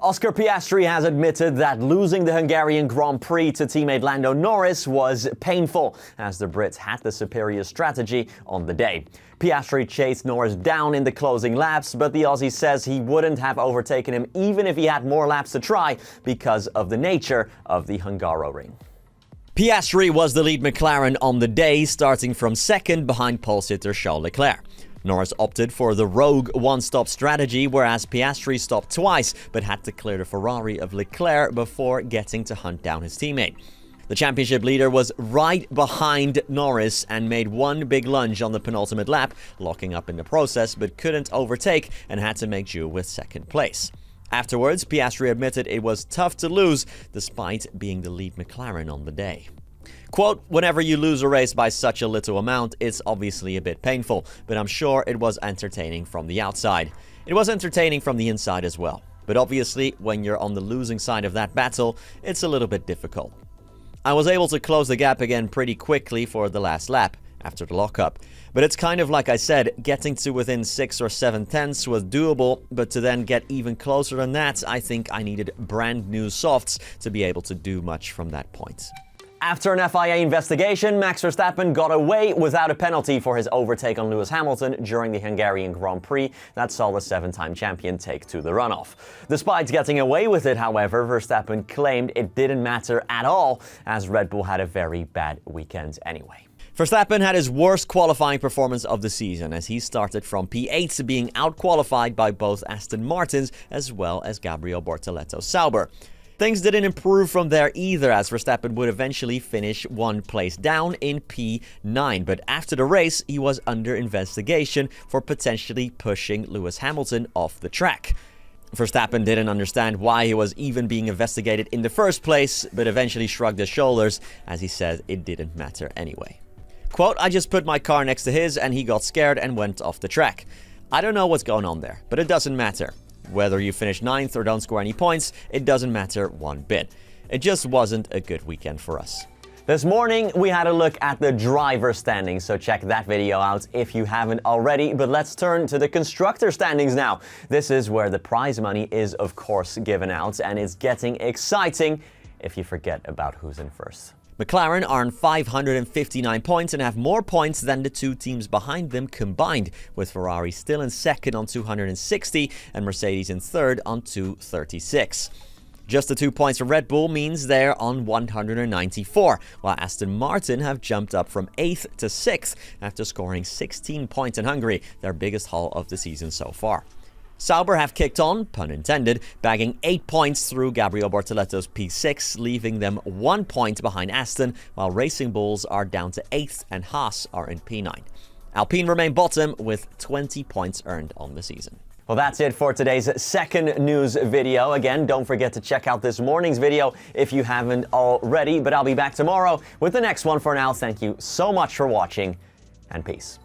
Oscar Piastri has admitted that losing the Hungarian Grand Prix to teammate Lando Norris was painful, as the Brits had the superior strategy on the day. Piastri chased Norris down in the closing laps, but the Aussie says he wouldn't have overtaken him even if he had more laps to try because of the nature of the Hungaroring. Piastri was the lead McLaren on the day, starting from second behind pole sitter Charles Leclerc. Norris opted for the rogue one-stop strategy, whereas Piastri stopped twice, but had to clear the Ferrari of Leclerc before getting to hunt down his teammate. The championship leader was right behind Norris and made one big lunge on the penultimate lap, locking up in the process, but couldn't overtake and had to make do with second place. Afterwards, Piastri admitted it was tough to lose, despite being the lead McLaren on the day. Quote, "Whenever you lose a race by such a little amount, it's obviously a bit painful, but I'm sure it was entertaining from the outside. It was entertaining from the inside as well. But obviously, when you're on the losing side of that battle, it's a little bit difficult. I was able to close the gap again pretty quickly for the last lap, after the lockup. But it's kind of like I said, getting to within 6 or 7 tenths was doable, but to then get even closer than that, I think I needed brand new softs to be able to do much from that point." After an FIA investigation, Max Verstappen got away without a penalty for his overtake on Lewis Hamilton during the Hungarian Grand Prix that saw the 7-time champion take to the runoff. Despite getting away with it, however, Verstappen claimed it didn't matter at all, as Red Bull had a very bad weekend anyway. Verstappen had his worst qualifying performance of the season, as he started from P8, being outqualified by both Aston Martins as well as Gabriel Bortoleto Sauber. Things didn't improve from there either, as Verstappen would eventually finish one place down in P9, but after the race he was under investigation for potentially pushing Lewis Hamilton off the track. Verstappen didn't understand why he was even being investigated in the first place, but eventually shrugged his shoulders, as he said it didn't matter anyway. Quote, "I just put my car next to his and he got scared and went off the track. I don't know what's going on there, but it doesn't matter. Whether you finish 9th or don't score any points, it doesn't matter one bit. It just wasn't a good weekend for us." This morning, we had a look at the driver standings, so check that video out if you haven't already. But let's turn to the constructor standings now. This is where the prize money is, of course, given out, and it's getting exciting if you forget about who's in first. McLaren are on 559 points and have more points than the two teams behind them combined, with Ferrari still in second on 260 and Mercedes in third on 236. Just the 2 points for Red Bull means they're on 194, while Aston Martin have jumped up from 8th to 6th after scoring 16 points in Hungary, their biggest haul of the season so far. Sauber have kicked on, pun intended, bagging 8 points through Gabriel Bortoleto's P6, leaving them 1 point behind Aston, while Racing Bulls are down to 8th and Haas are in P9. Alpine remain bottom with 20 points earned on the season. Well, that's it for today's second news video. Again, don't forget to check out this morning's video if you haven't already, but I'll be back tomorrow with the next one. For now, thank you so much for watching, and peace.